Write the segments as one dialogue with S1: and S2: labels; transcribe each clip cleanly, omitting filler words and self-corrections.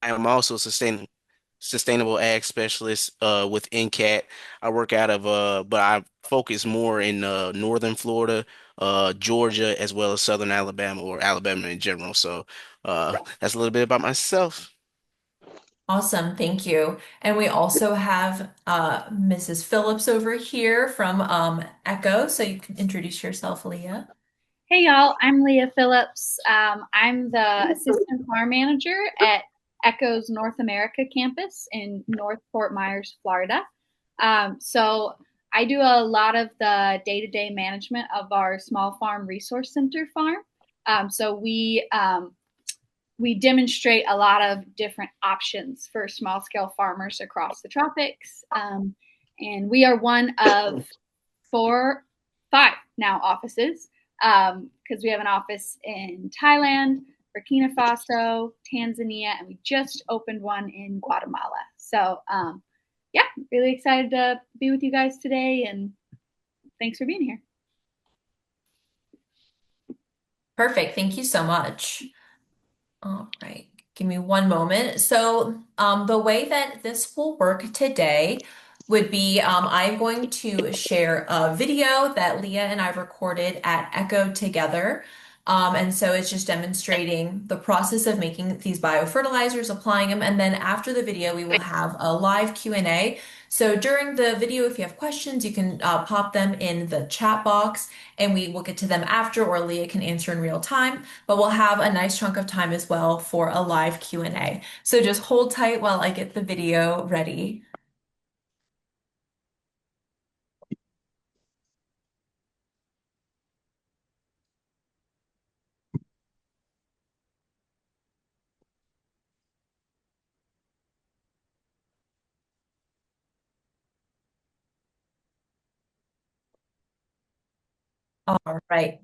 S1: am also sustainable ag specialist with NCAT. I work out of but I focus more in northern Florida, Georgia, as well as southern Alabama or Alabama in general. So that's a little bit about myself.
S2: Awesome, thank you. And we also have Mrs. Phillips over here from Echo, so you can introduce yourself, Leah.
S3: Hey y'all, I'm Leah Phillips. I'm the assistant farm manager at Echo's North America campus in North Fort Myers, Florida. So I do a lot of the day-to-day management of our small farm resource center farm. So we demonstrate a lot of different options for small scale farmers across the tropics. And we are one of five now offices because we have an office in Thailand, Burkina Faso, Tanzania, and we just opened one in Guatemala. So, yeah, really excited to be with you guys today, and thanks for being here.
S2: Perfect, thank you so much. All right, give me one moment. So, the way that this will work today would be I'm going to share a video that Leah and I recorded at Echo together. And so it's just demonstrating the process of making these biofertilizers, applying them, and then after the video, we will have a live Q&A. So during the video, if you have questions, you can pop them in the chat box and we will get to them after, or Leah can answer in real time, but we'll have a nice chunk of time as well for a live Q&A. So just hold tight while I get the video ready. All right.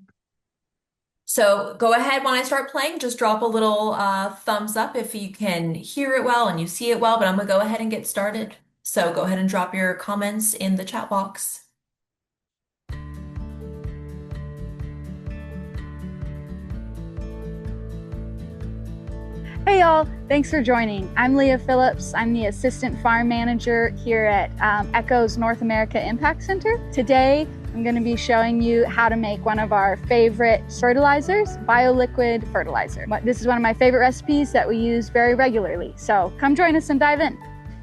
S2: So go ahead when I start playing, just drop a little thumbs up if you can hear it well and you see it well, but I'm gonna go ahead and get started. So go ahead and drop your comments in the chat box.
S3: Hey y'all, thanks for joining. I'm Leah Phillips. I'm the Assistant Farm Manager here at Echo's North America Impact Center. Today, I'm going to be showing you how to make one of our favorite fertilizers, bioliquid fertilizer. This is one of my favorite recipes that we use very regularly. So come join us and dive in.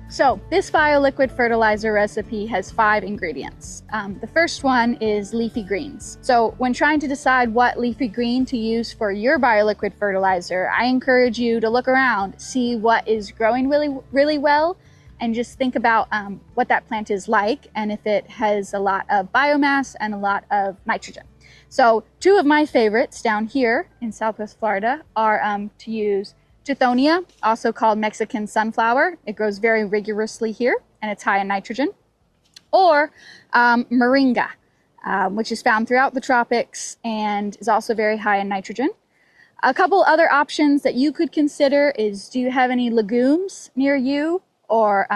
S3: So this bioliquid fertilizer recipe has 5 ingredients. The first one is leafy greens. So when trying to decide what leafy green to use for your bioliquid fertilizer, I encourage you to look around, see what is growing really well, and just think about what that plant is like and if it has a lot of biomass and a lot of nitrogen. So 2 of my favorites down here in Southwest Florida are to use Tithonia, also called Mexican sunflower. It grows very rigorously here and it's high in nitrogen. Or moringa, which is found throughout the tropics and is also very high in nitrogen. A couple other options that you could consider is, do you have any legumes near you, or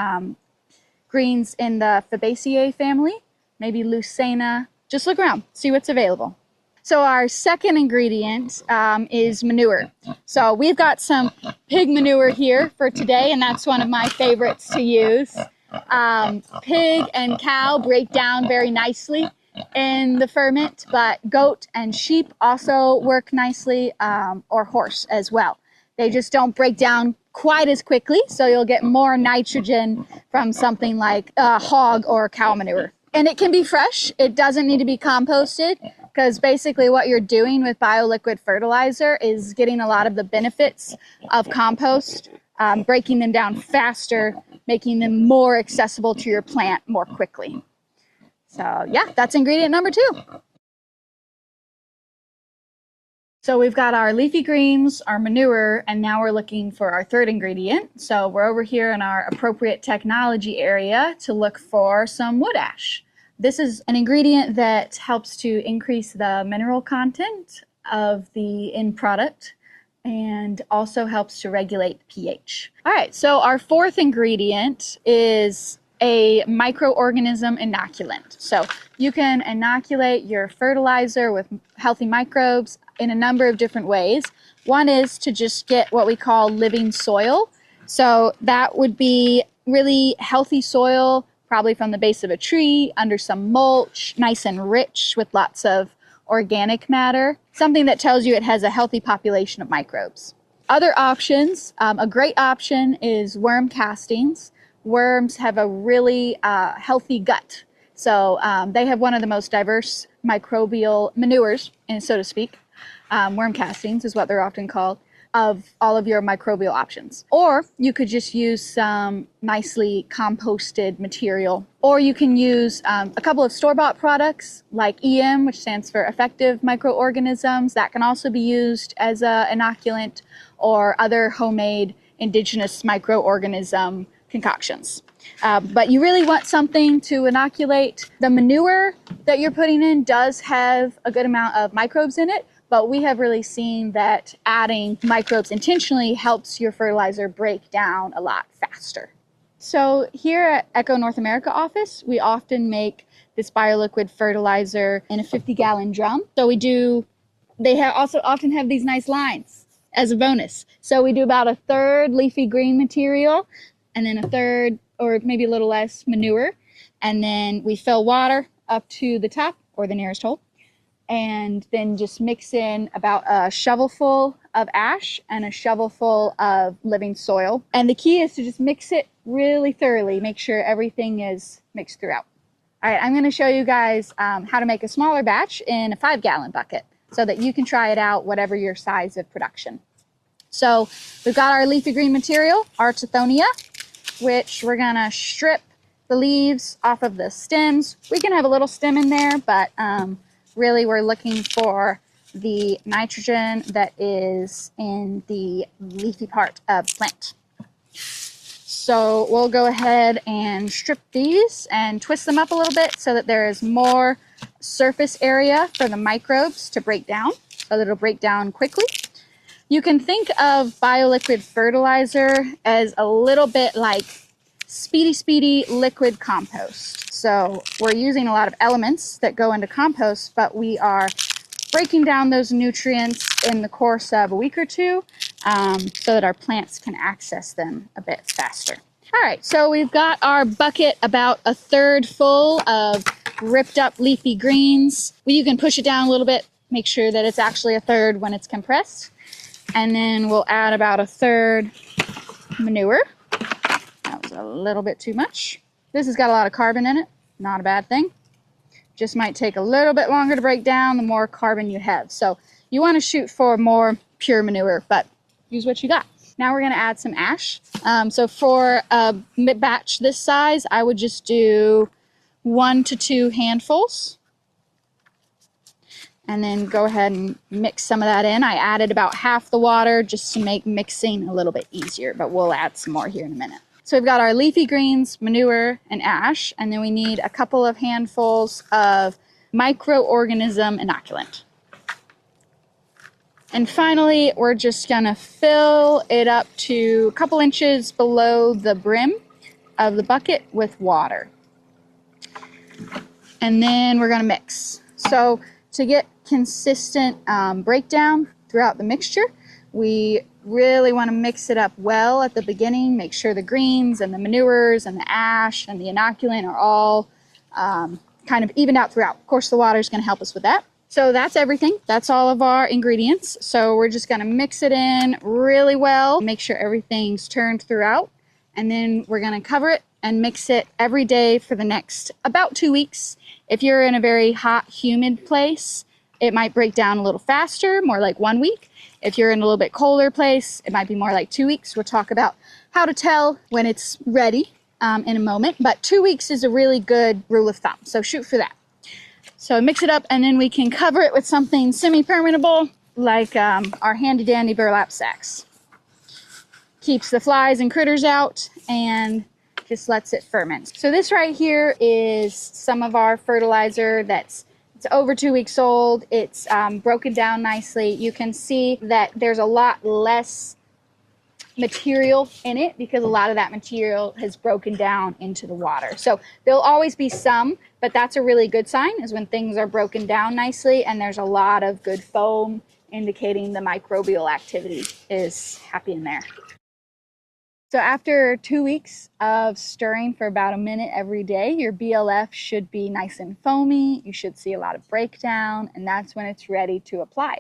S3: greens in the Fabaceae family? Maybe Lucena. Just look around, see what's available. So our second ingredient is manure. So we've got some pig manure here for today, and that's one of my favorites to use. Pig and cow break down very nicely in the ferment, but goat and sheep also work nicely, or horse as well. They just don't break down quite as quickly, so you'll get more nitrogen from something like hog or cow manure. And it can be fresh. It doesn't need to be composted, because basically what you're doing with bioliquid fertilizer is getting a lot of the benefits of compost, breaking them down faster, making them more accessible to your plant more quickly. So yeah, that's ingredient number 2. So we've got our leafy greens, our manure, and now we're looking for our third ingredient. So we're over here in our appropriate technology area to look for some wood ash. This is an ingredient that helps to increase the mineral content of the end product and also helps to regulate pH. All right, so our fourth ingredient is a microorganism inoculant. So you can inoculate your fertilizer with healthy microbes in a number of different ways. One is to just get what we call living soil. So that would be really healthy soil, probably from the base of a tree, under some mulch, nice and rich with lots of organic matter, something that tells you it has a healthy population of microbes. Other options, a great option is worm castings. Worms have a really healthy gut. So they have one of the most diverse microbial manures, so to speak. Worm castings is what they're often called, of all of your microbial options. Or you could just use some nicely composted material. Or you can use a couple of store-bought products like EM, which stands for effective microorganisms. That can also be used as an inoculant, or other homemade indigenous microorganism concoctions. But you really want something to inoculate. The manure that you're putting in does have a good amount of microbes in it, but we have really seen that adding microbes intentionally helps your fertilizer break down a lot faster. So here at Echo North America office, we often make this bioliquid fertilizer in a 50-gallon drum. So they also often have these nice lines as a bonus. So we do about a third leafy green material, and then a third, or maybe a little less, manure. And then we fill water up to the top, or the nearest hole, and then just mix in about a shovelful of ash and a shovelful of living soil. And the key is to just mix it really thoroughly, make sure everything is mixed throughout. All right, I'm going to show you guys how to make a smaller batch in a 5-gallon bucket so that you can try it out, whatever your size of production. So we've got our leafy green material, our Tithonia, which we're going to strip the leaves off of the stems. We can have a little stem in there, but really we're looking for the nitrogen that is in the leafy part of the plant. So we'll go ahead and strip these and twist them up a little bit so that there is more surface area for the microbes to break down, so that it'll break down quickly. You can think of bioliquid fertilizer as a little bit like speedy liquid compost. So we're using a lot of elements that go into compost, but we are breaking down those nutrients in the course of a week or two so that our plants can access them a bit faster. All right, so we've got our bucket about a third full of ripped up leafy greens. Well, you can push it down a little bit, make sure that it's actually a third when it's compressed. And then we'll add about a third manure. That was a little bit too much. This has got a lot of carbon in it, not a bad thing. Just might take a little bit longer to break down the more carbon you have. So you want to shoot for more pure manure, but use what you got. Now we're going to add some ash. So for a batch this size, I would just do 1 to 2 handfuls. And then go ahead and mix some of that in. I added about half the water just to make mixing a little bit easier, but we'll add some more here in a minute. So we've got our leafy greens, manure, and ash, and then we need a couple of handfuls of microorganism inoculant. And finally, we're just gonna fill it up to a couple inches below the brim of the bucket with water. And then we're gonna mix. So to get consistent breakdown throughout the mixture, we really want to mix it up well at the beginning, make sure the greens and the manures and the ash and the inoculant are all kind of evened out throughout. Of course, the water is going to help us with that. So that's everything. That's all of our ingredients. So we're just going to mix it in really well, make sure everything's turned throughout, and then we're going to cover it and mix it every day for the next about 2 weeks. If you're in a very hot, humid place, it might break down a little faster, more like 1 week. If you're in a little bit colder place, it might be more like 2 weeks. We'll talk about how to tell when it's ready in a moment, but 2 weeks is a really good rule of thumb, so shoot for that. So mix it up, and then we can cover it with something semi-permeable like our handy-dandy burlap sacks. Keeps the flies and critters out and just lets it ferment. So this right here is some of our fertilizer it's over 2 weeks old. It's broken down nicely. You can see that there's a lot less material in it because a lot of that material has broken down into the water. So there'll always be some, but that's a really good sign, is when things are broken down nicely and there's a lot of good foam indicating the microbial activity is happy in there. So after 2 weeks of stirring for about a minute every day, your BLF should be nice and foamy. You should see a lot of breakdown, and that's when it's ready to apply.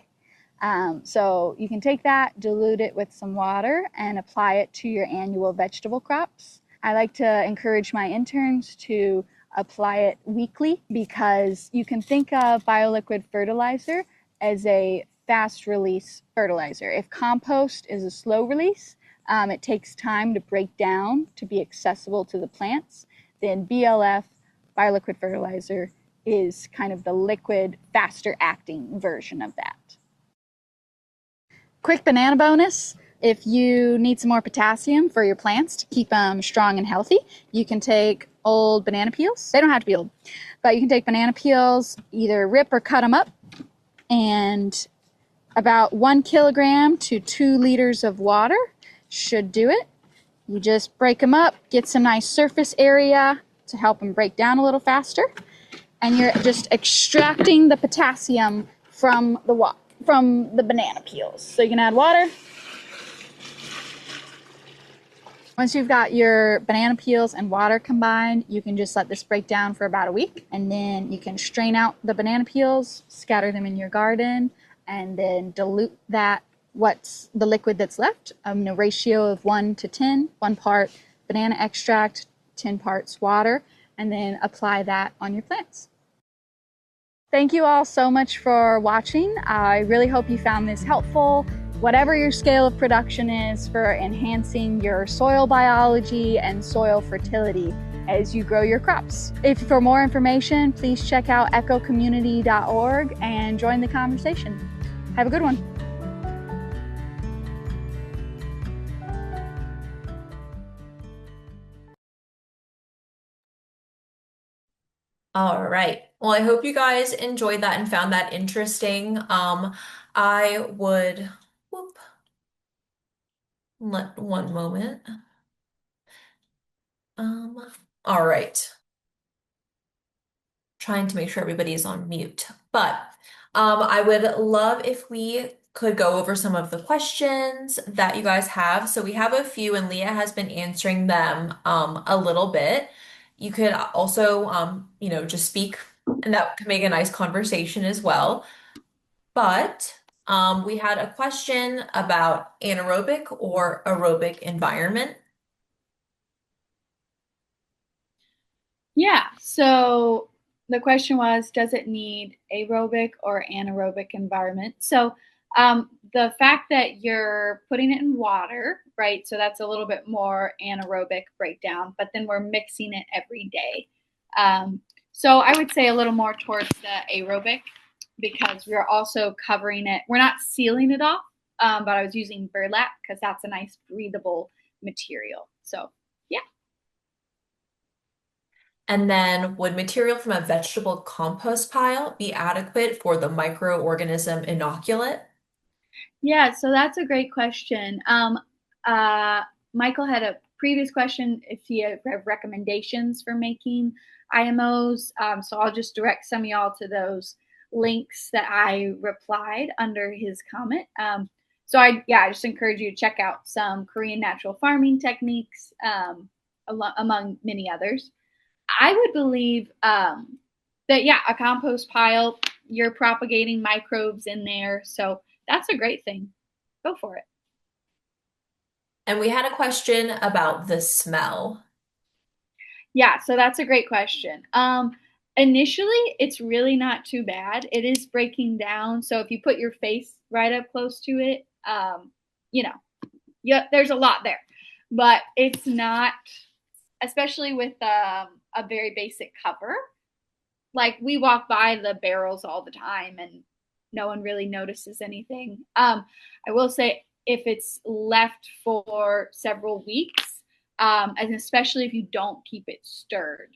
S3: So you can take that, dilute it with some water, and apply it to your annual vegetable crops. I like to encourage my interns to apply it weekly because you can think of bioliquid fertilizer as a fast release fertilizer. If compost is a slow release, it takes time to break down to be accessible to the plants, then BLF, bioliquid fertilizer, is kind of the liquid, faster acting version of that. Quick banana bonus. If you need some more potassium for your plants to keep them strong and healthy, you can take old banana peels. They don't have to be old, but you can take banana peels, either rip or cut them up, and about 1 kilogram to 2 liters of water should do it. You just break them up, get some nice surface area to help them break down a little faster, and you're just extracting the potassium from the banana peels. So you can add water. Once you've got your banana peels and water combined, you can just let this break down for about a week, and then you can strain out the banana peels, scatter them in your garden, and then dilute that, what's the liquid that's left, in a ratio of 1 to 10, 1 part banana extract, 10 parts water, and then apply that on your plants. Thank you all so much for watching. I really hope you found this helpful. Whatever your scale of production is for enhancing your soil biology and soil fertility as you grow your crops. If for more information, please check out ecocommunity.org and join the conversation. Have a good one.
S2: All right. Well, I hope you guys enjoyed that and found that interesting. I would, whoop, let one moment. All right. Trying to make sure everybody is on mute, but I would love if we could go over some of the questions that you guys have. So we have a few, and Leah has been answering them a little bit. You could also, just speak, and that could make a nice conversation as well. But we had a question about anaerobic or aerobic environment.
S3: Yeah, so the question was, does it need aerobic or anaerobic environment? So the fact that you're putting it in water, right? So that's a little bit more anaerobic breakdown, but then we're mixing it every day. So I would say a little more towards the aerobic because we're also covering it. We're not sealing it off, but I was using burlap because that's a nice breathable material. So yeah.
S2: And then would material from a vegetable compost pile be adequate for the microorganism inoculate?
S3: Yeah, so that's a great question. Michael had a previous question if you have recommendations for making IMOs. So I'll just direct some of y'all to those links that I replied under his comment. I just encourage you to check out some Korean natural farming techniques, among many others. I would believe that, a compost pile, you're propagating microbes in there. So that's a great thing. Go for it.
S2: And we had a question about the smell.
S3: Yeah, so that's a great question. Initially, it's really not too bad. It is breaking down. So if you put your face right up close to it, there's a lot there. But it's not, especially with a very basic cover. Like we walk by the barrels all the time and no one really notices anything. I will say if it's left for several weeks, and especially if you don't keep it stirred,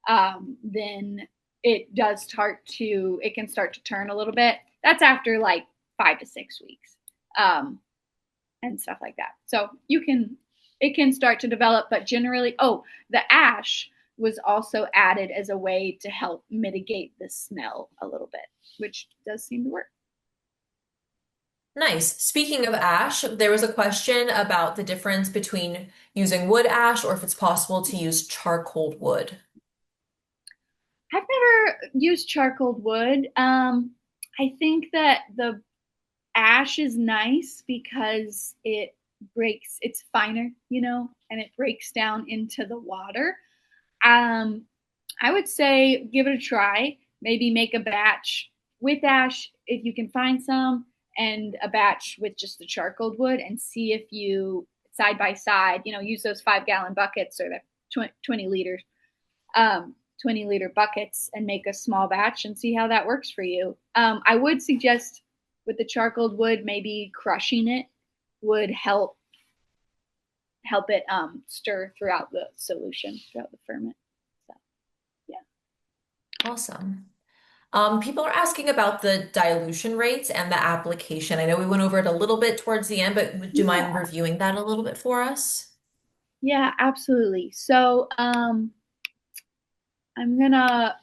S3: then it can start to turn a little bit. That's after like 5 to 6 weeks, and stuff like that. So it can start to develop, but generally, the ash was also added as a way to help mitigate the smell a little bit, which does seem to work.
S2: Nice. Speaking of ash, there was a question about the difference between using wood ash or if it's possible to use charcoal wood.
S3: I've never used charcoal wood. I think that the ash is nice because it's finer, and it breaks down into the water. Um, I would say give it a try. Maybe make a batch with ash if you can find some, and a batch with just the charcoal wood, and see if you side by side, use those 5 gallon buckets or the 20 liters, 20-liter buckets, and make a small batch and see how that works for you. I would suggest with the charcoal wood, maybe crushing it would help it stir throughout the solution, throughout the ferment. So, yeah.
S2: Awesome. People are asking about the dilution rates and the application. I know we went over it a little bit towards the end, but would you mind
S3: Yeah.
S2: reviewing that a little bit for us?
S3: Yeah, absolutely. So, I'm gonna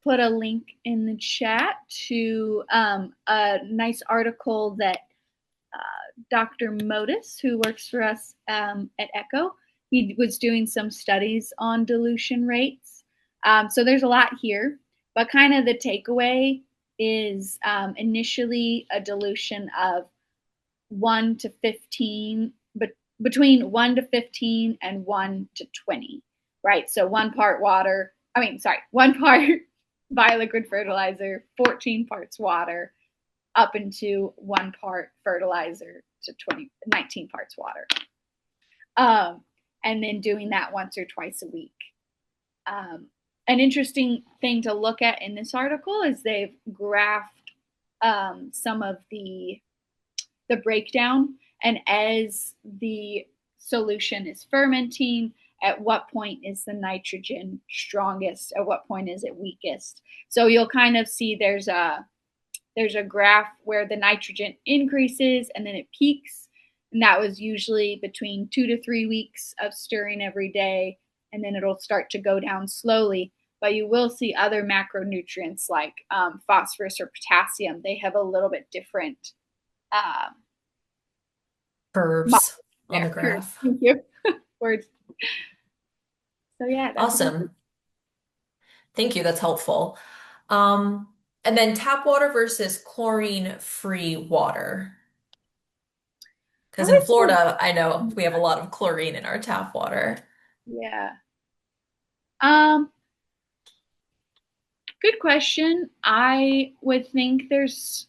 S3: put a link in the chat to a nice article that Dr. Modis, who works for us at Echo, he was doing some studies on dilution rates. So there's a lot here, but kind of the takeaway is initially a dilution of 1 to 15, but between 1 to 15 and 1 to 20, right? So 1 part water, I mean, sorry, 1 part bioliquid fertilizer, 14 parts water, up into 1 part fertilizer to 19 parts water. And then doing that once or twice a week. An interesting thing to look at in this article is they've graphed some of the breakdown, and as the solution is fermenting, at what point is the nitrogen strongest, at what point is it weakest. So you'll kind of see there's a graph where the nitrogen increases and then it peaks, and that was usually between 2 to 3 weeks of stirring every day, and then it'll start to go down slowly. But you will see other macronutrients like phosphorus or potassium. They have a little bit different uh,
S2: Curves on the
S3: there.
S2: graph.
S3: Thank you. Words. So yeah, that's about it.
S2: Awesome. Thank you. That's helpful. Um, and then tap water versus chlorine-free water.
S3: I
S2: Because in
S3: would say,
S2: Florida, I know we have a lot of chlorine in our tap water.
S3: yeah. Um, Good question. I would think there's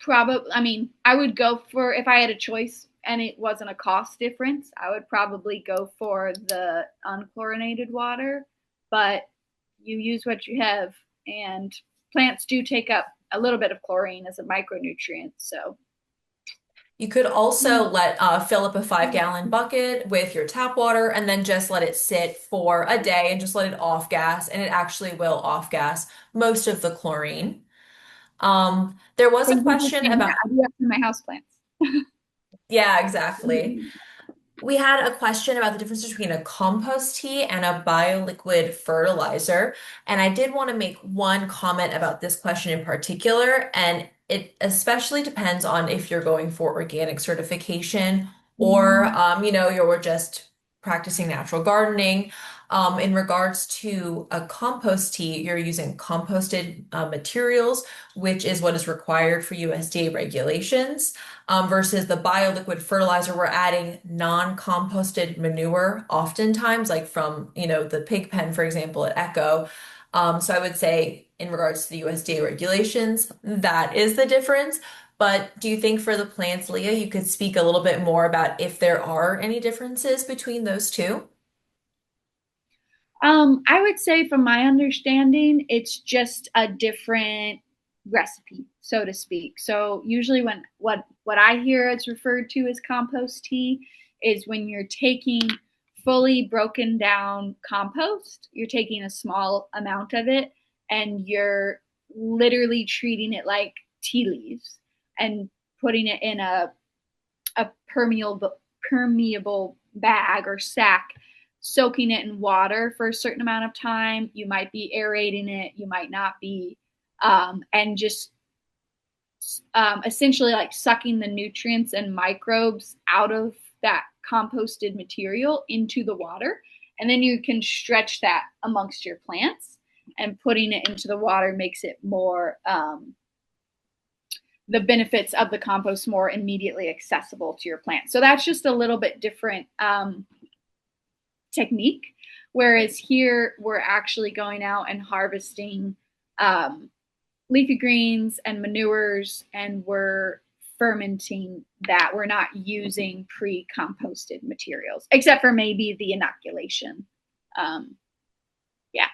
S3: probably, I mean, I would go for, if I had a choice and it wasn't a cost difference, I would probably go for the unchlorinated water, but you use what you have, and plants do take up a little bit of chlorine as a micronutrient. So,
S2: You could also fill up a 5 gallon bucket with your tap water and then just let it sit for a day and just let it off gas, and it actually will off gas most of the chlorine. There was a
S3: thank you for
S2: question
S3: saying that.
S2: about,
S3: I do that for my houseplants.
S2: yeah, exactly. We had a question about the difference between a compost tea and a bioliquid fertilizer. And I did want to make one comment about this question in particular. And it especially depends on if you're going for organic certification or, you're just practicing natural gardening. In regards to a compost tea, you're using composted materials, which is what is required for USDA regulations versus the bioliquid fertilizer, we're adding non-composted manure oftentimes, like from, the pig pen, for example, at Echo. So I would say in regards to the USDA regulations, that is the difference. But do you think for the plants, Leah, you could speak a little bit more about if there are any differences between those two?
S3: I would say, from my understanding, it's just a different recipe, so to speak. So usually, when what I hear it's referred to as compost tea is when you're taking fully broken down compost, you're taking a small amount of it, and you're literally treating it like tea leaves and putting it in a permeable bag or sack, soaking it in water for a certain amount of time. You might be aerating it, you might not be, and just essentially like sucking the nutrients and microbes out of that composted material into the water. And then you can stretch that amongst your plants, and putting it into the water makes it more, the benefits of the compost more immediately accessible to your plant. So that's just a little bit different technique. Whereas here we're actually going out and harvesting leafy greens and manures, and we're fermenting that. We're not using pre-composted materials, except for maybe the inoculation. Yeah,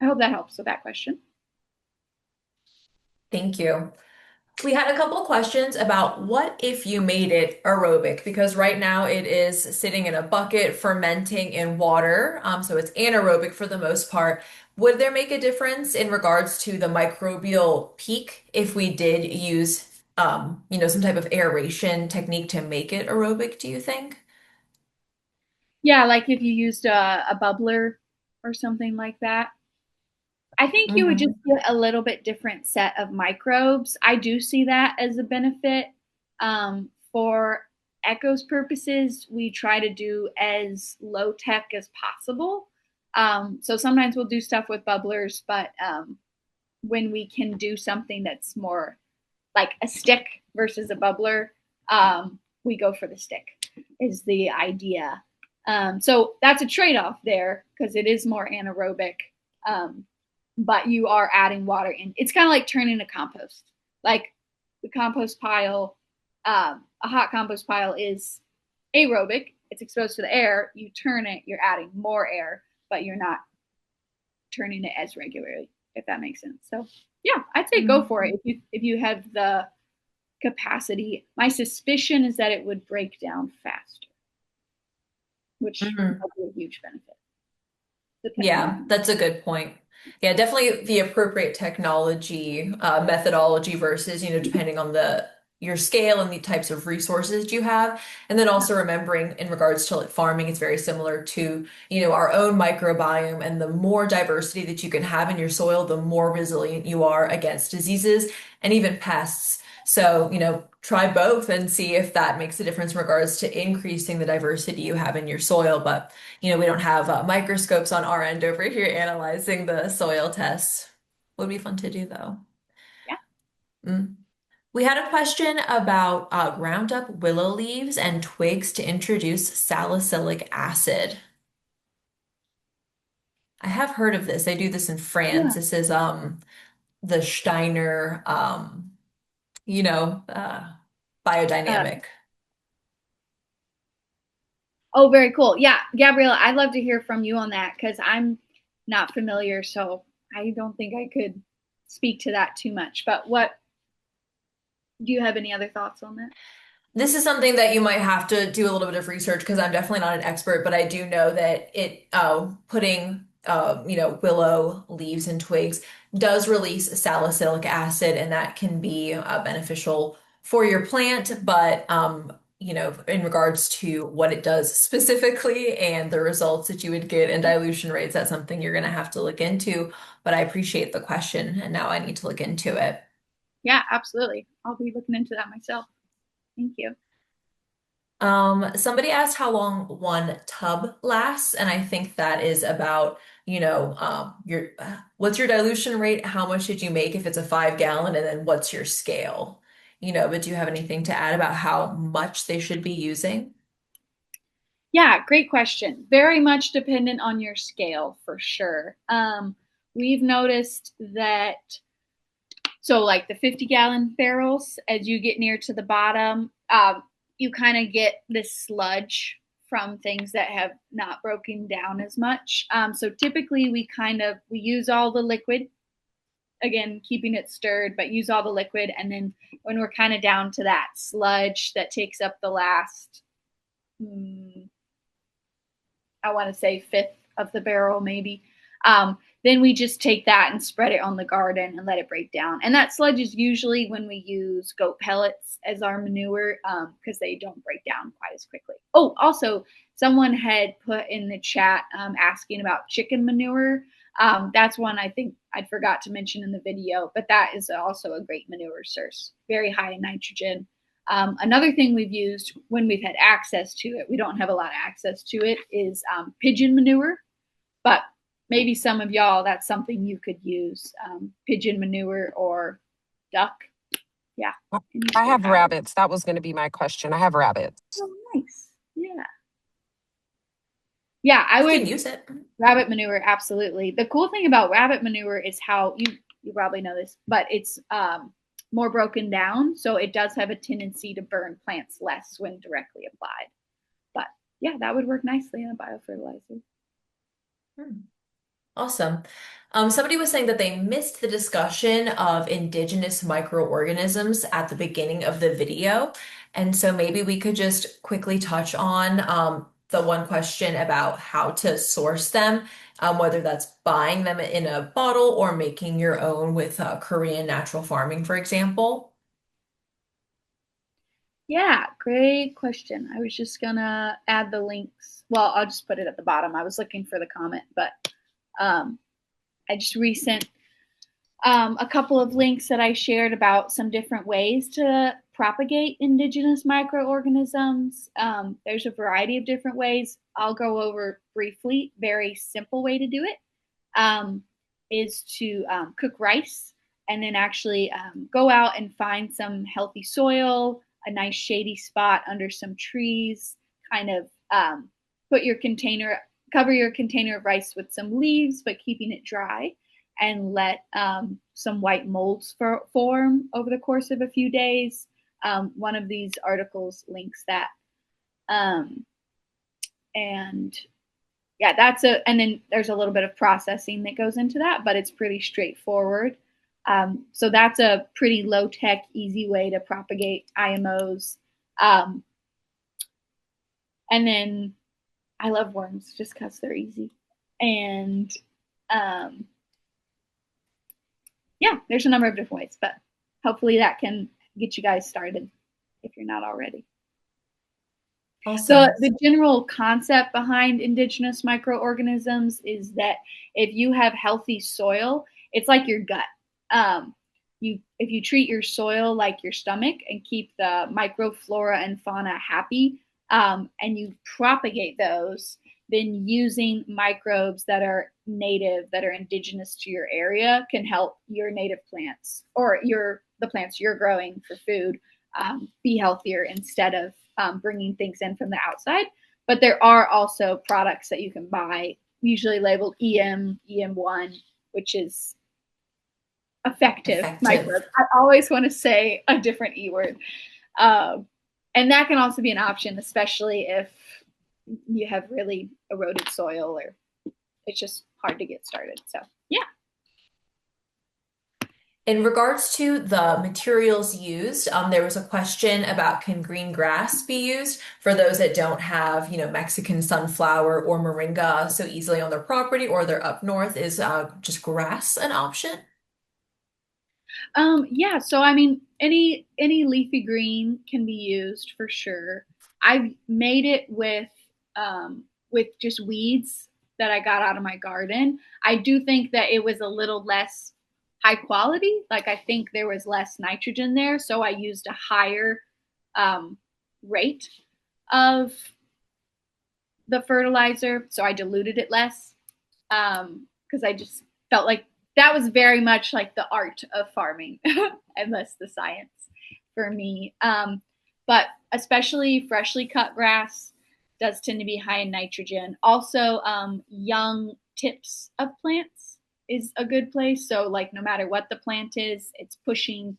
S3: I hope that helps with that question.
S2: Thank you. We had a couple questions about what if you made it aerobic, because right now it is sitting in a bucket fermenting in water, so it's anaerobic for the most part. Would there make a difference in regards to the microbial peak if we did use, some type of aeration technique to make it aerobic, do you think?
S3: Yeah, like if you used a bubbler or something like that. I think you would just
S2: Mhm.
S3: get a little bit different set of microbes. I do see that as a benefit. For Echo's purposes, we try to do as low tech as possible. So sometimes we'll do stuff with bubblers, but when we can do something that's more like a stick versus a bubbler, we go for the stick, is the idea. So that's a trade off there because it is more anaerobic. But you are adding water in. It's kind of like turning a compost. Like the compost pile, a hot compost pile is aerobic. It's exposed to the air. You turn it, you're adding more air, but you're not turning it as regularly, if that makes sense. So yeah, I'd say go for it if you have the capacity. My suspicion is that it would break down faster, which
S2: Mhm.
S3: would be a huge benefit, depending
S2: Yeah,
S3: on.
S2: that's a good point. Yeah, definitely the appropriate technology, methodology versus, depending on the your scale and the types of resources you have. And then also remembering in regards to like farming, it's very similar to, our own microbiome, and the more diversity that you can have in your soil, the more resilient you are against diseases and even pests. So, try both and see if that makes a difference in regards to increasing the diversity you have in your soil. But we don't have microscopes on our end over here analyzing the soil tests. Would be fun to do though.
S3: Yeah.
S2: Mm. We had a question about ground up willow leaves and twigs to introduce salicylic acid. I have heard of this. They do this in France.
S3: Yeah.
S2: This is the Steiner you know, uh
S3: Uh,
S2: biodynamic.
S3: Oh, very cool. Yeah, Gabriela, I'd love to hear from you on that because I'm not familiar, so I don't think I could speak to that too much. But what do you have any other thoughts on that?
S2: This is something that you might have to do a little bit of research because I'm definitely not an expert, but I do know that putting willow leaves and twigs does release salicylic acid, and that can be beneficial for your plant. But in regards to what it does specifically and the results that you would get in dilution rates, that's something you're going to have to look into. But I appreciate the question, and now I need to look into it.
S3: Yeah, absolutely. I'll be looking into that myself. Thank you.
S2: Somebody asked how long one tub lasts, and I think that is about, your what's your dilution rate? How much did you make if it's a 5 gallon, and then what's your scale? But do you have anything to add about how much they should be using?
S3: Yeah, great question. Very much dependent on your scale for sure. We've noticed that, so like the 50-gallon barrels, as you get near to the bottom, you kind of get this sludge from things that have not broken down as much. So typically we use all the liquid, again keeping it stirred, but use all the liquid, and then when we're kind of down to that sludge that takes up the last, I want to say fifth of the barrel, maybe. Then we just take that and spread it on the garden and let it break down. And that sludge is usually when we use goat pellets as our manure because they don't break down quite as quickly. Oh, also, someone had put in the chat asking about chicken manure. That's one I think I forgot to mention in the video, but that is also a great manure source, very high in nitrogen. Another thing we've used when we've had access to it, we don't have a lot of access to it, is pigeon manure. But maybe some of y'all, that's something you could use, pigeon manure or duck. Yeah.
S4: I have rabbits. That was going to be my question. I have rabbits.
S3: Oh, nice. Yeah. Yeah, I
S2: You
S3: would
S2: can use it.
S3: rabbit manure, absolutely. The cool thing about rabbit manure is how you probably know this, but it's more broken down, so it does have a tendency to burn plants less when directly applied. But yeah, that would work nicely in a biofertilizer.
S2: Awesome. Somebody was saying that they missed the discussion of indigenous microorganisms at the beginning of the video. And so maybe we could just quickly touch on the one question about how to source them, whether that's buying them in a bottle or making your own with Korean natural farming, for example.
S3: Yeah, great question. I was just gonna add the links. Well, I'll just put it at the bottom. I was looking for the comment, but I just resent a couple of links that I shared about some different ways to propagate indigenous microorganisms. There's a variety of different ways. I'll go over briefly. Very simple way to do it is to cook rice and then actually go out and find some healthy soil, a nice shady spot under some trees, kind of cover your container of rice with some leaves, but keeping it dry, and let some white molds form over the course of a few days. One of these articles links that. And yeah, and then there's a little bit of processing that goes into that, but it's pretty straightforward. So that's a pretty low tech, easy way to propagate IMOs. And then I love worms just because they're easy. And yeah, there's a number of different ways, but hopefully that can get you guys started if you're not already.
S2: Awesome.
S3: So the general concept behind indigenous microorganisms is that if you have healthy soil, it's like your gut. If you treat your soil like your stomach and keep the microflora and fauna happy, and you propagate those, then using microbes that are native, that are indigenous to your area, can help your native plants or the plants you're growing for food be healthier instead of bringing things in from the outside. But there are also products that you can buy, usually labeled EM1, which is effective microbes. I always want to say a different E word. And that can also be an option, especially if you have really eroded soil or it's just hard to get started. So yeah.
S2: In regards to the materials used, there was a question about, can green grass be used for those that don't have, Mexican sunflower or moringa so easily on their property, or they're up north? Is just grass an option?
S3: Yeah, so I mean, any leafy green can be used for sure. I've made it with just weeds that I got out of my garden. I do think that it was a little less high quality. Like, I think there was less nitrogen there, so I used a higher rate of the fertilizer, so I diluted it less because I just felt like that was very much like the art of farming and less the science for me. But especially freshly cut grass does tend to be high in nitrogen. Also, young tips of plants is a good place. So like no matter what the plant is, it's pushing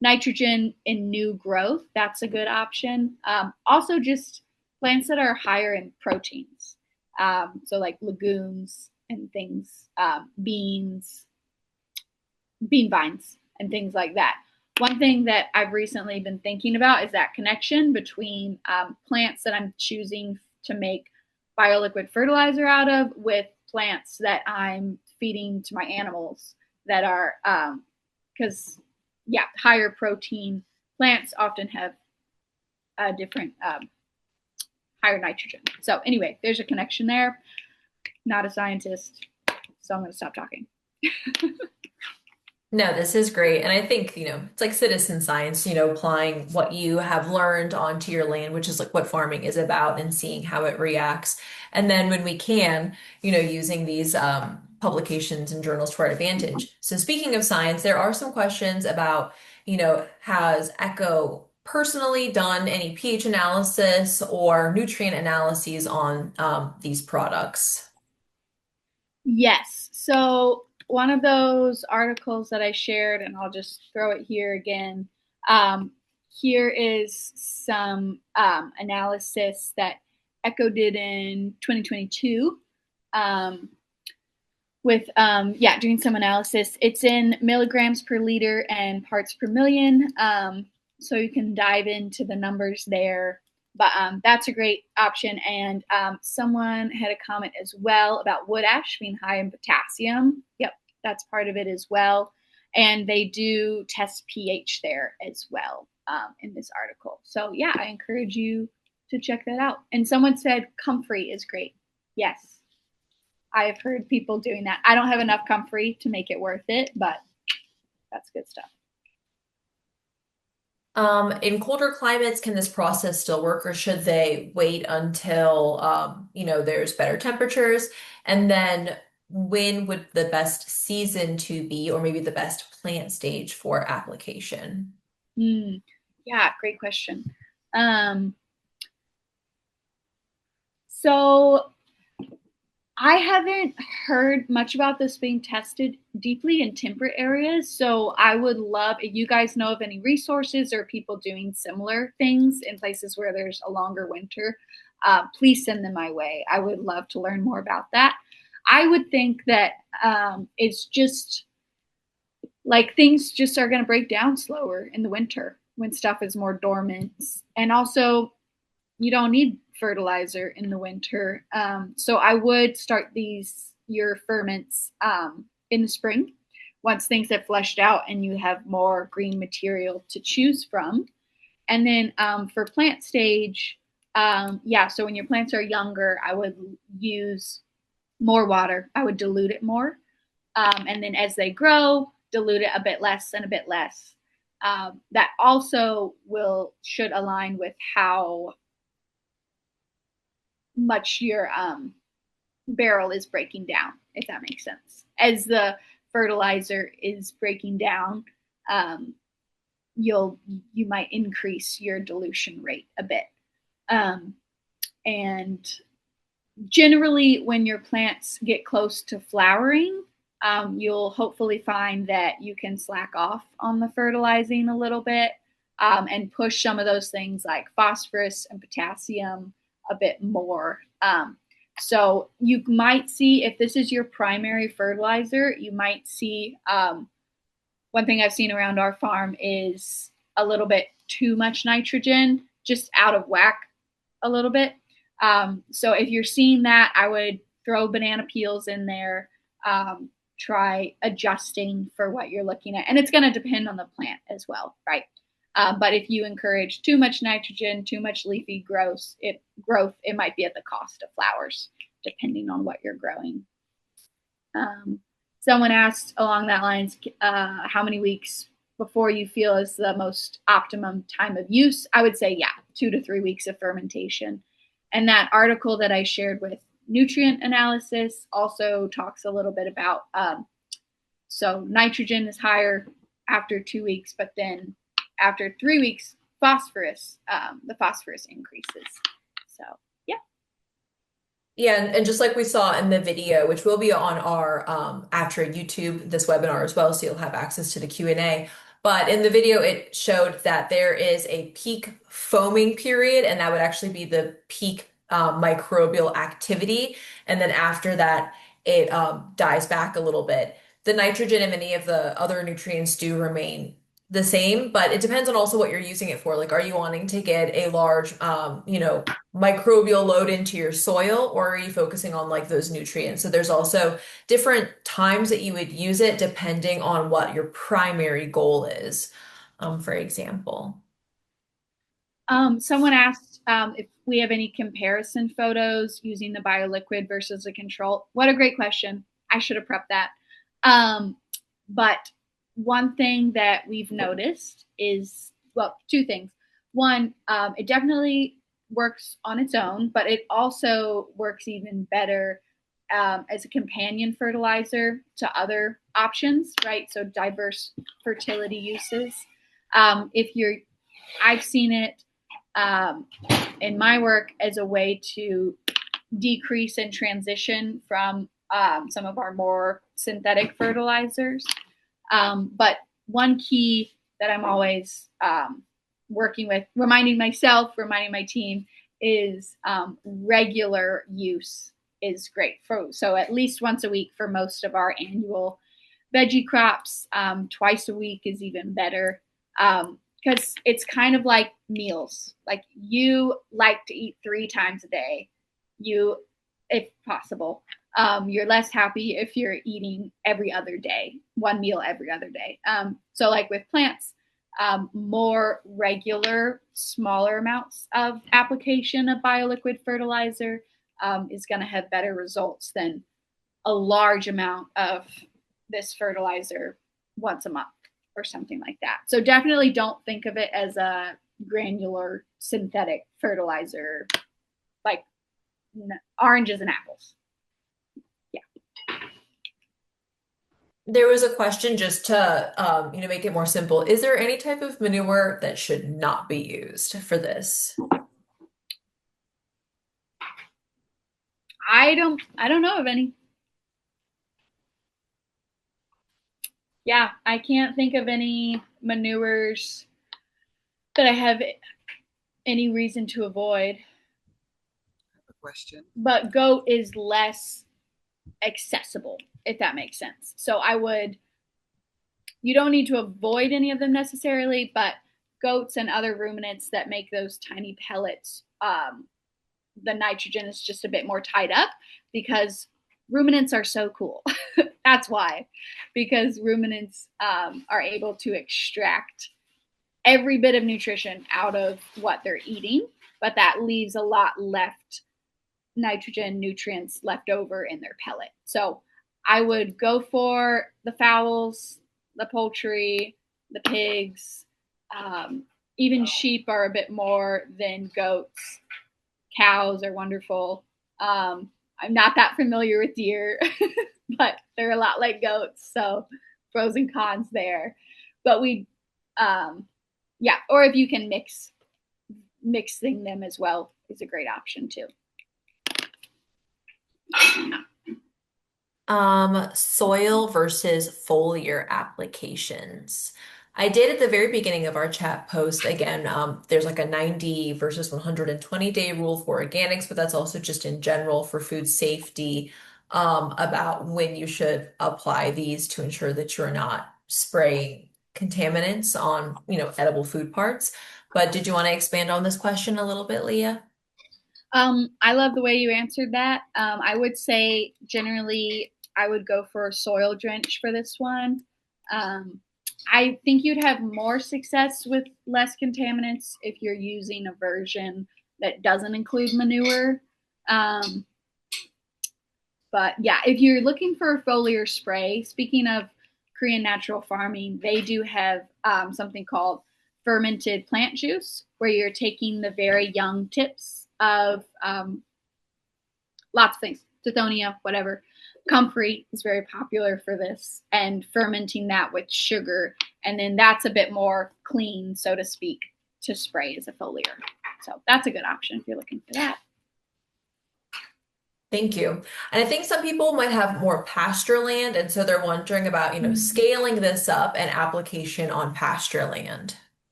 S3: nitrogen in new growth. That's a good option. Also just plants that are higher in proteins. So like legumes and things, beans, bean vines and things like that. One thing that I've recently been thinking about is that connection between plants that I'm choosing to make bioliquid fertilizer out of with plants that I'm feeding to my animals that are, because higher protein plants often have a different higher nitrogen. So anyway, there's a connection there. Not a scientist, So I'm going to stop talking.
S2: No, this is great. And I think, it's like citizen science, applying what you have learned onto your land, which is like what farming is about and seeing how it reacts. And then when we can, using these publications and journals to our advantage. So speaking of science, there are some questions about, has Echo personally done any pH analysis or nutrient analyses on these products?
S3: Yes. So one of those articles that I shared, and I'll just throw it here again. Here is some analysis that Echo did in 2022 with, doing some analysis. It's in milligrams per liter and parts per million. So you can dive into the numbers there. But that's a great option. And someone had a comment as well about wood ash being high in potassium. Yep, that's part of it as well. And they do test pH there as well in this article. So yeah, I encourage you to check that out. And someone said comfrey is great. Yes, I have heard people doing that. I don't have enough comfrey to make it worth it, but that's good stuff.
S2: In colder climates, can this process still work, or should they wait until there's better temperatures? And then when would the best season to be, or maybe the best plant stage for application?
S3: Yeah, great question. So I haven't heard much about this being tested deeply in temperate areas. So I would love, if you guys know of any resources or people doing similar things in places where there's a longer winter, please send them my way. I would love to learn more about that. I would think that it's just like things just are going to break down slower in the winter when stuff is more dormant. And also, you don't need fertilizer in the winter. So I would start your ferments in the spring once things have fleshed out and you have more green material to choose from. And then for plant stage, so when your plants are younger, I would use more water. I would dilute it more. And then as they grow, dilute it a bit less and a bit less. That also should align with how much your barrel is breaking down, if that makes sense. As the fertilizer is breaking down, you might increase your dilution rate a bit. And generally, when your plants get close to flowering, you'll hopefully find that you can slack off on the fertilizing a little bit and push some of those things like phosphorus and potassium a bit more. So you might see, if this is your primary fertilizer, you might see one thing I've seen around our farm is a little bit too much nitrogen, just out of whack a little bit. So if you're seeing that, I would throw banana peels in there, try adjusting for what you're looking at. And it's going to depend on the plant as well, right? But if you encourage too much nitrogen, too much leafy growth, it might be at the cost of flowers, depending on what you're growing. Someone asked along that lines, how many weeks before you feel is the most optimum time of use? I would say, 2 to 3 weeks of fermentation. And that article that I shared with nutrient analysis also talks a little bit about, so nitrogen is higher after 2 weeks, but then after 3 weeks, the phosphorus increases. So, yeah.
S2: Yeah, and just like we saw in the video, which will be on our Atra YouTube, this webinar as well, so you'll have access to the Q&A. But in the video, it showed that there is a peak foaming period, and that would actually be the peak microbial activity. And then after that, it dies back a little bit. The nitrogen and many of the other nutrients do remain the same, but it depends on also what you're using it for. Like, are you wanting to get a large, microbial load into your soil, or are you focusing on like those nutrients? So there's also different times that you would use it depending on what your primary goal is, for example.
S3: Someone asked if we have any comparison photos using the bioliquid versus the control. What a great question. I should have prepped that. But one thing that we've noticed is, well, two things. One, it definitely works on its own, but it also works even better as a companion fertilizer to other options, right? So diverse fertility uses. I've seen it in my work as a way to decrease and transition from some of our more synthetic fertilizers. But one key that I'm always working with, reminding myself, reminding my team, is regular use is great. So at least once a week for most of our annual veggie crops. Twice a week is even better, because it's kind of like meals. Like, you like to eat 3 times a day, if possible. You're less happy if you're eating every other day, one meal every other day. So like with plants, more regular, smaller amounts of application of bioliquid fertilizer is going to have better results than a large amount of this fertilizer once a month or something like that. So definitely don't think of it as a granular synthetic fertilizer like oranges and apples.
S2: There was a question just to make it more simple. Is there any type of manure that should not be used for this?
S3: I don't know of any. Yeah, I can't think of any manures that I have any reason to avoid.
S5: Question.
S3: But goat is less accessible, if that makes sense. So you don't need to avoid any of them necessarily, but goats and other ruminants that make those tiny pellets, the nitrogen is just a bit more tied up, because ruminants are so cool. That's why, because ruminants are able to extract every bit of nutrition out of what they're eating, but that leaves a lot left nitrogen nutrients left over in their pellet. So I would go for the fowls, the poultry, the pigs, even sheep are a bit more than goats. Cows are wonderful. I'm not that familiar with deer, but they're a lot like goats, so pros and cons there. But or if you can mixing them as well is a great option too.
S2: Soil versus foliar applications. I did at the very beginning of our chat post. Again, there's like a 90 versus 120 day rule for organics, but that's also just in general for food safety, about when you should apply these to ensure that you're not spraying contaminants on, edible food parts. But did you want to expand on this question a little bit, Leah?
S3: I love the way you answered that. I would say generally I would go for a soil drench for this one. I think you'd have more success with less contaminants if you're using a version that doesn't include manure. But yeah, if you're looking for a foliar spray, speaking of Korean natural farming, they do have something called fermented plant juice, where you're taking the very young tips of lots of things, tithonia, whatever. Comfrey is very popular for this, and fermenting that with sugar. And then that's a bit more clean, so to speak, to spray as a foliar. So that's a good option if you're looking for that.
S2: Thank you. And I think some people might have more pasture land, and so they're wondering about, scaling this up and application on pasture land.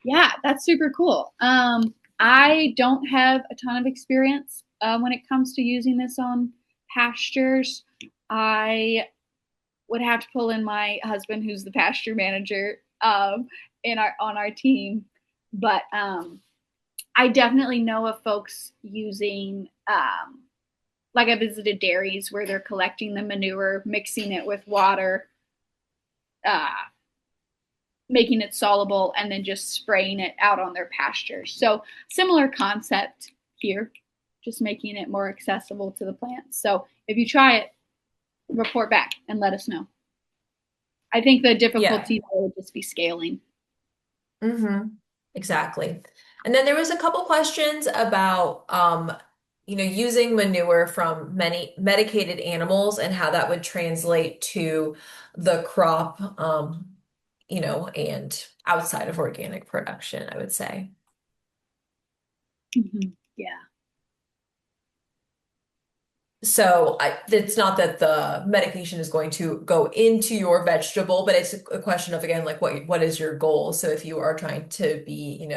S3: Yeah, that's super cool. I don't have a ton of experience when it comes to using this on pastures. I would have to pull in my husband, who's the pasture manager on our team. But I definitely know of folks using, like I visited dairies where they're collecting the manure, mixing it with water, making it soluble, and then just spraying it out on their pastures. So similar concept here, just making it more accessible to the plants. So if you try it, report back and let us know. I think the difficulty would just be scaling.
S2: Exactly. And then there was a couple questions about using manure from many medicated animals and how that would translate to the crop, and outside of organic production, I would say.
S3: Yeah.
S2: So it's not that the medication is going to go into your vegetable, but it's a question of, again, like what is your goal? So if you are trying to be,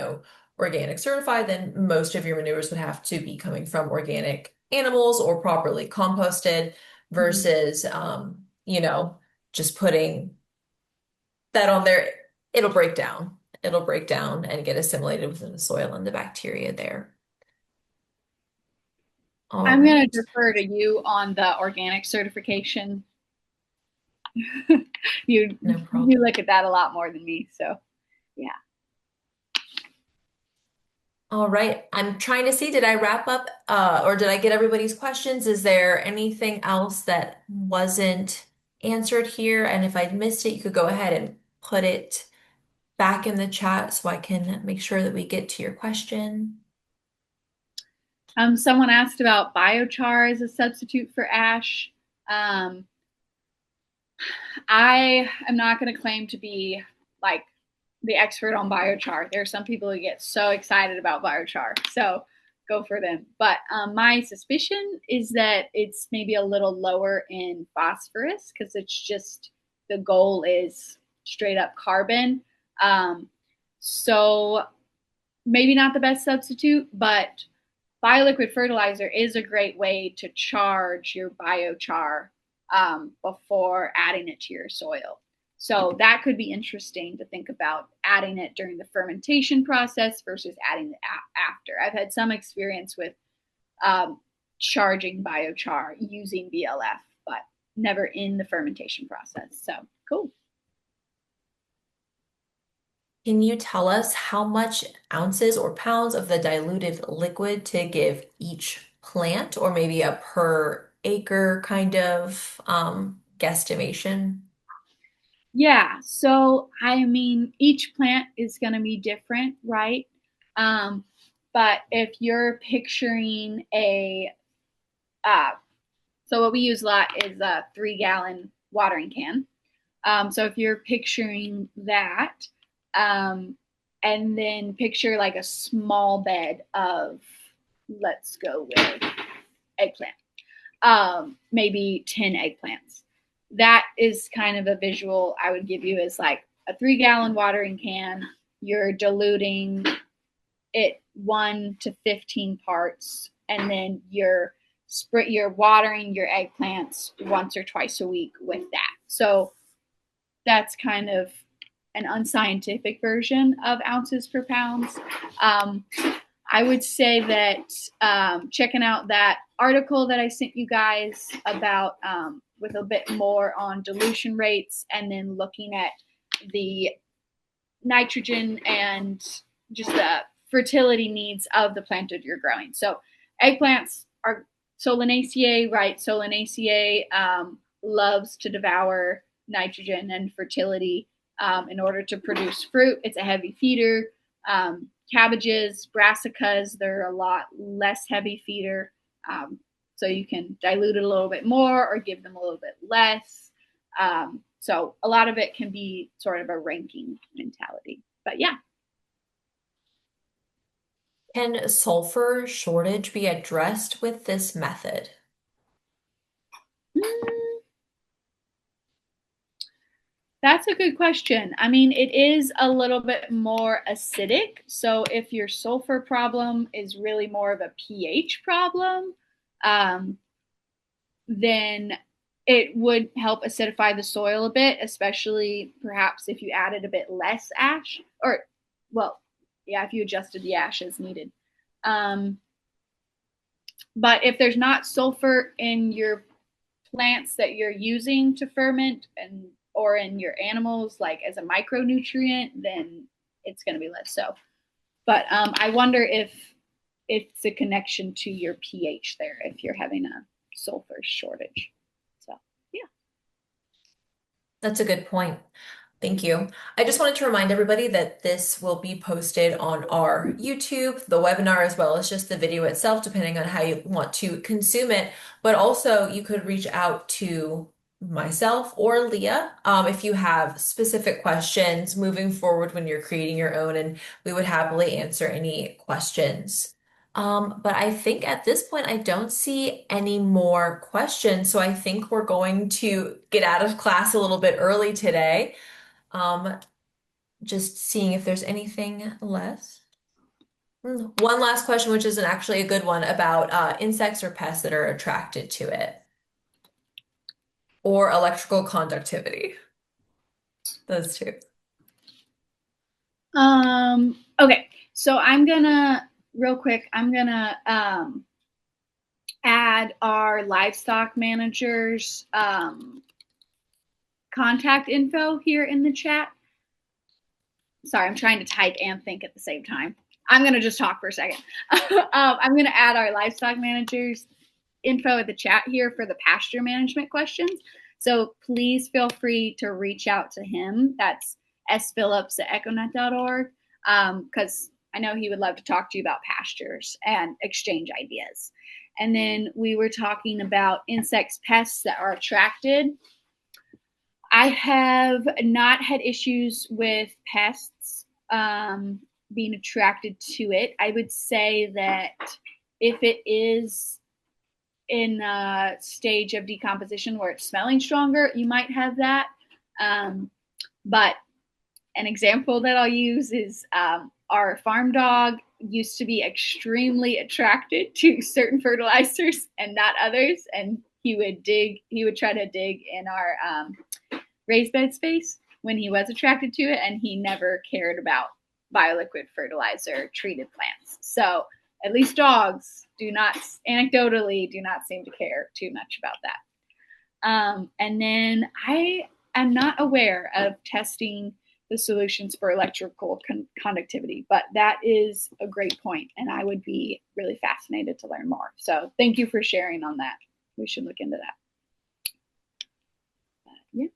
S2: organic certified, then most of your manures would have to be coming from organic animals or properly composted versus, just putting that on there. It'll break down. It'll break down and get assimilated within the soil and the bacteria there.
S3: I'm going to defer to you on the organic certification. You look at that a lot more than me, so yeah.
S2: All right. I'm trying to see, did I wrap up or did I get everybody's questions? Is there anything else that wasn't answered here? And if I missed it, you could go ahead and put it back in the chat so I can make sure that we get to your question.
S3: Someone asked about biochar as a substitute for ash. I am not going to claim to be like the expert on biochar. There are some people who get so excited about biochar, so go for them. But my suspicion is that it's maybe a little lower in phosphorus because it's just the goal is straight up carbon. So maybe not the best substitute, but bioliquid fertilizer is a great way to charge your biochar before adding it to your soil. So that could be interesting to think about adding it during the fermentation process versus adding it after. I've had some experience with charging biochar using BLF, but never in the fermentation process. So cool.
S2: Can you tell us how much ounces or pounds of the diluted liquid to give each plant, or maybe a per acre kind of guesstimation?
S3: Yeah, so I mean, each plant is going to be different, right? But if you're picturing so what we use a lot is a 3-gallon watering can. So if you're picturing that, and then picture like a small bed of, let's go with eggplant, maybe 10 eggplants. That is kind of a visual I would give you as like a 3-gallon watering can. You're diluting it 1 to 15 parts, and then you're watering your eggplants once or twice a week with that. So that's kind of an unscientific version of ounces per pounds. I would say that checking out that article that I sent you guys about with a bit more on dilution rates, and then looking at the nitrogen and just the fertility needs of the plant that you're growing. So eggplants are Solanaceae, right? Solanaceae loves to devour nitrogen and fertility in order to produce fruit. It's a heavy feeder. Cabbages, brassicas, they're a lot less heavy feeder. So you can dilute it a little bit more or give them a little bit less. So a lot of it can be sort of a ranking mentality. But yeah.
S2: Can sulfur shortage be addressed with this method?
S3: That's a good question. I mean, it is a little bit more acidic. So if your sulfur problem is really more of a pH problem, then it would help acidify the soil a bit, especially perhaps if you added a bit less ash, or, well, yeah, if you adjusted the ash as needed. But if there's not sulfur in your plants that you're using to ferment or in your animals, like as a micronutrient, then it's going to be less so. But I wonder if it's a connection to your pH there, if you're having a sulfur shortage. So, yeah.
S2: That's a good point. Thank you. I just wanted to remind everybody that this will be posted on our YouTube, the webinar, as well as just the video itself, depending on how you want to consume it. But also, you could reach out to myself or Leah if you have specific questions moving forward when you're creating your own, and we would happily answer any questions. But I think at this point, I don't see any more questions. So I think we're going to get out of class a little bit early today. Um, just seeing if there's anything less. One last question, which isn't actually a good one, about insects or pests that are attracted to it, or electrical conductivity. Those two.
S3: Okay, so real quick, I'm gonna add our livestock manager's contact info here in the chat. Sorry, I'm trying to type and think at the same time. I'm going to just talk for a second. I'm going to add our livestock manager's info at the chat here for the pasture management questions. So please feel free to reach out to him. That's sphillips@econet.org, because I know he would love to talk to you about pastures and exchange ideas. And then we were talking about insects, pests that are attracted. I have not had issues with pests being attracted to it. I would say that if it is in a stage of decomposition where it's smelling stronger, you might have that. But an example that I'll use is our farm dog used to be extremely attracted to certain fertilizers and not others. And he would try to dig in our raised bed space when he was attracted to it, and he never cared about bioliquid fertilizer treated plants. So at least dogs anecdotally do not seem to care too much about that. And then I am not aware of testing the solutions for electrical conductivity, but that is a great point, and I would be really fascinated to learn more. So thank you for sharing on that. We should look into that. Yeah.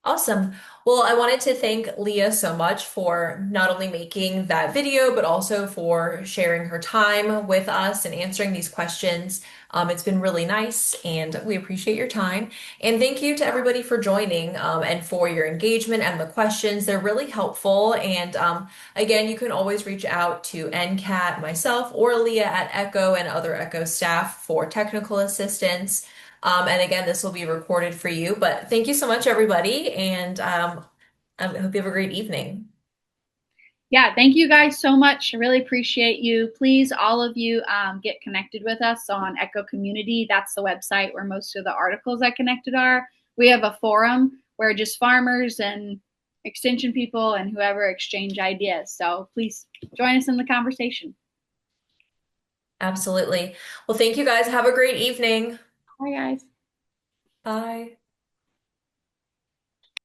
S2: Awesome. Well, I wanted to thank Leah so much for not only making that video, but also for sharing her time with us and answering these questions. It's been really nice, and we appreciate your time. And thank you to everybody for joining and for your engagement and the questions. They're really helpful. And again, you can always reach out to NCAT, myself, or Leah at Echo and other Echo staff for technical assistance. And again, this will be recorded for you. But thank you so much, everybody. And I hope you have a great evening.
S3: Yeah, thank you guys so much. I really appreciate you. Please, all of you, get connected with us on Echo Community. That's the website where most of the articles that connected are. We have a forum where just farmers and extension people and whoever exchange ideas. So please join us in the conversation.
S2: Absolutely. Well, thank you guys. Have a great evening.
S3: Bye, guys.
S2: Bye.